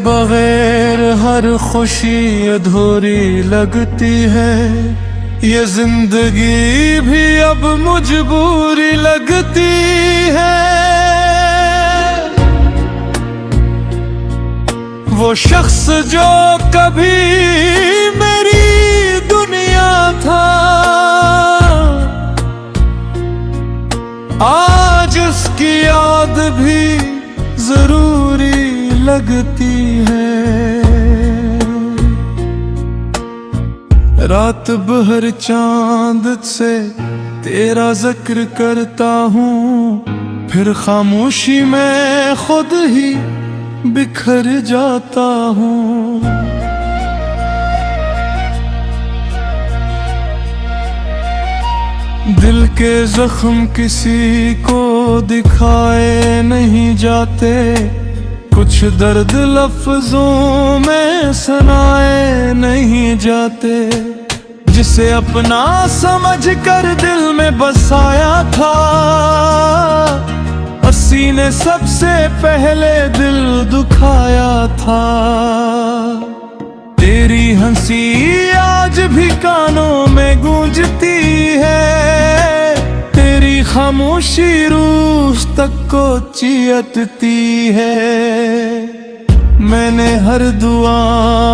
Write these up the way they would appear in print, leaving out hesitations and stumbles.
बगैर हर खुशी अधूरी लगती है। ये जिंदगी भी अब मजबूरी लगती है। वो शख्स जो कभी मेरी दुनिया था, आज उसकी याद भी जरूरी लगती है। रात भर चांद से तेरा जिक्र करता हूँ, फिर खामोशी में खुद ही बिखर जाता हूँ। दिल के जख्म किसी को दिखाए नहीं जाते, कुछ दर्द लफ्जों में सुनाए नहीं जाते। जिसे अपना समझ कर दिल में बसाया था, उसी ने सबसे पहले दिल दुखाया था। तेरी हंसी आज भी कानों में गूंजती है, तेरी खामोशी रूह तक को चीरती है। मैंने हर दुआ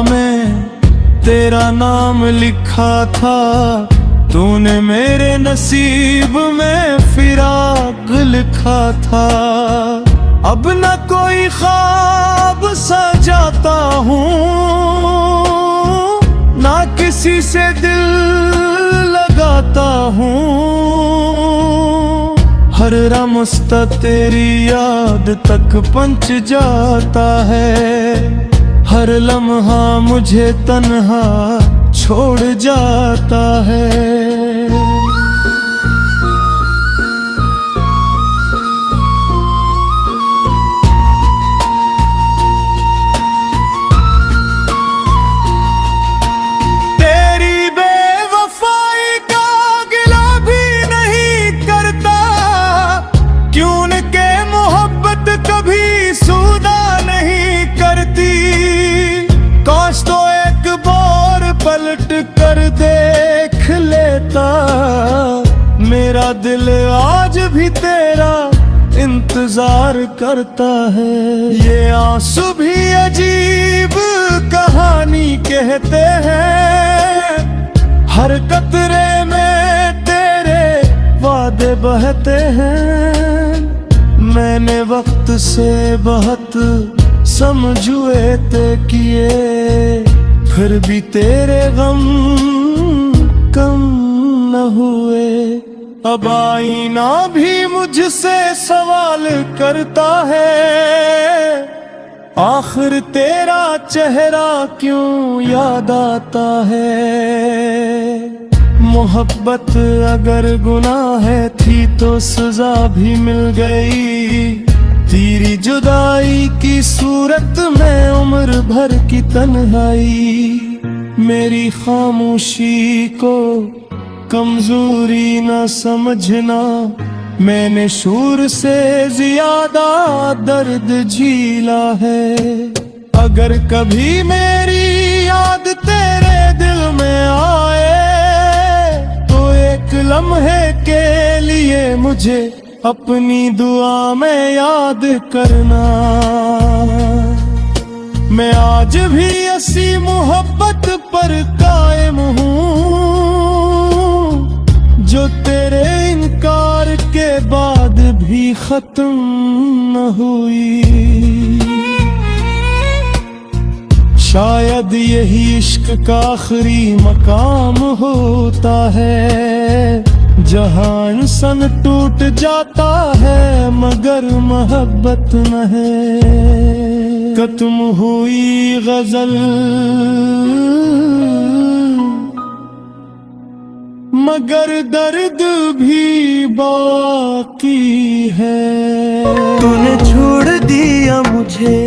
में तेरा नाम लिखा था, तूने मेरे नसीब में फिराक लिखा था। अब न कोई ख्वाब सजाता हूँ, ना किसी से दिल लगाता हूँ। हर रास्ता तेरी याद तक पहुंच जाता है, हर लम्हा मुझे तन्हा छोड़ जाता है। पलट कर देख लेता, मेरा दिल आज भी तेरा इंतजार करता है। ये आंसू भी अजीब कहानी कहते हैं, हर कतरे में तेरे वादे बहते हैं। मैंने वक्त से बहुत समझौते तय किए, फिर भी तेरे गम कम न हुए। अब आईना भी मुझसे सवाल करता है, आखिर तेरा चेहरा क्यों याद आता है। मोहब्बत अगर गुनाह थी तो सजा भी मिल गई, तेरी जुदाई की सूरत में उम्र भर की तन्हाई। मेरी खामोशी को कमजोरी न समझना, मैंने शूर से ज्यादा दर्द झीला है। अगर कभी मेरी याद तेरे दिल में आए, तो एक लम्हे के लिए मुझे अपनी दुआ में याद करना। मैं आज भी ऐसी मोहब्बत पर कायम हूँ, जो तेरे इनकार के बाद भी खत्म न हुई। शायद यही इश्क का आखिरी मकाम होता है, जहाँ इंसान टूट जाता है मगर मोहब्बत न है। खत्म हुई गजल मगर दर्द भी बाकी है। तूने छोड़ दिया मुझे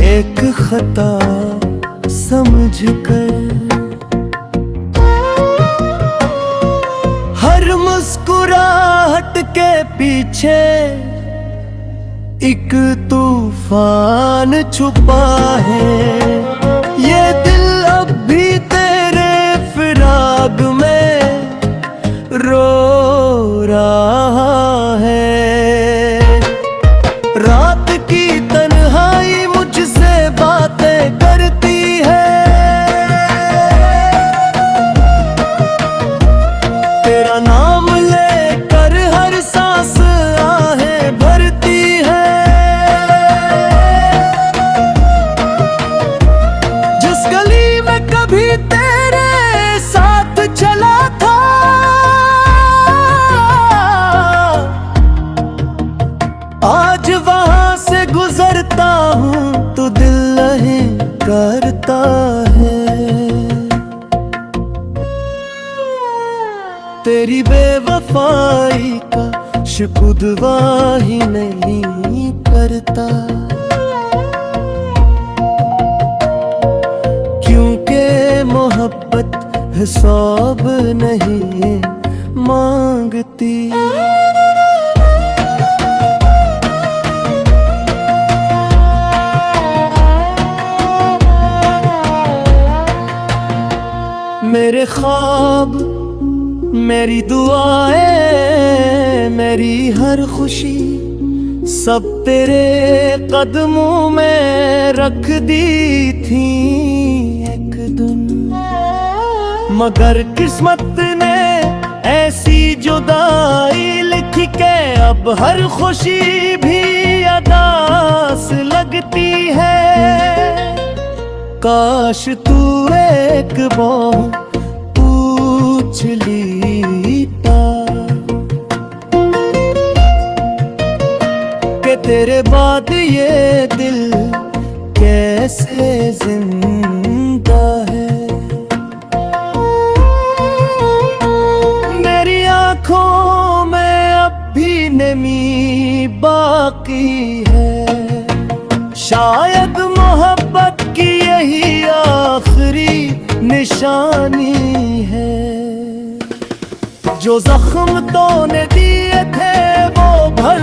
एक खता समझकर, हर मुस्कुराहट के पीछे एक तूफान छुपा है। ये दिल अब भी तेरे फिराक में रो रहा है। रात की तन्हाई मुझसे बातें करती है, तेरा नाम लेकर हर सांस आहें भरती है। जिस गली में कभी तेरे साथ चला था, आज वहां से गुजरता हूँ तो दिल नहीं करता है। तेरी बेवफाई का शुक्र ही नहीं करता, क्योंकि मोहब्बत हिसाब नहीं मांगती। मेरे ख्वाब, मेरी दुआएं, मेरी हर खुशी सब तेरे कदमों में रख दी थी एक दिन। मगर किस्मत ने ऐसी जुदाई लिखी के अब हर खुशी भी अदास लगती है। काश तू एक बार पूछ लीता कि तेरे बाद ये दिल कैसे जिंदा है। मेरी आंखों में अब भी नमी बाकी है, शायद मोहब्बत की यही आखिरी निशानी है। जो जख्म तूने दिए थे वो भर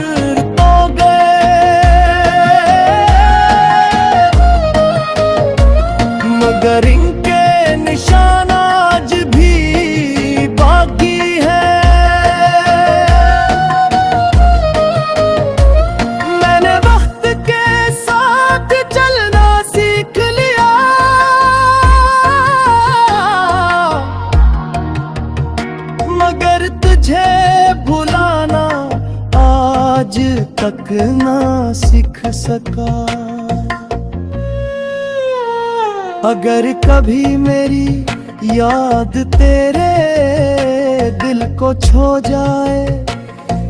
तो गए, मगर इनके निशान आज भी बाकी है। मैंने वक्त के साथ चलना सीख लिया, मगर तुझे भुलाना आज तक ना सीख सका। अगर कभी मेरी याद तेरे दिल को छू जाए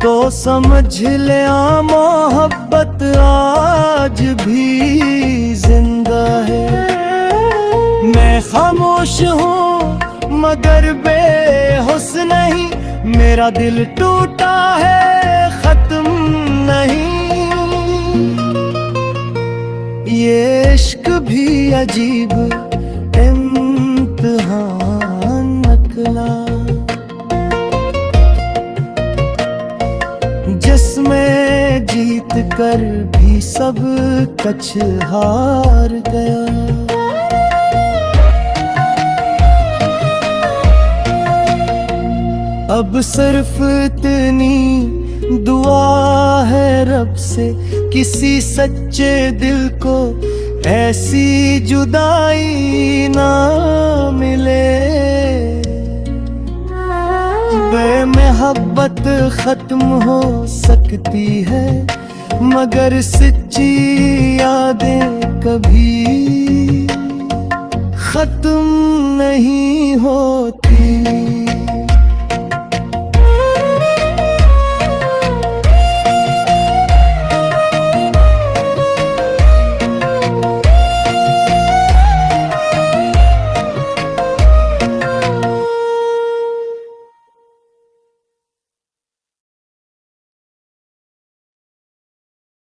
तो समझ ले मोहब्बत आज भी जिंदा है। मैं खामोश हूँ मगर बेहोश नहीं, मेरा दिल टूटा है खत्म नहीं। ये इश्क भी अजीब इम्तिहान निकला, जिसमें जीत कर भी सब कुछ हार गया। अब सिर्फ इतनी दुआ है रब से, किसी सच्चे दिल को ऐसी जुदाई ना मिले। बेमोहब्बत खत्म हो सकती है मगर सच्ची यादें कभी खत्म नहीं होती।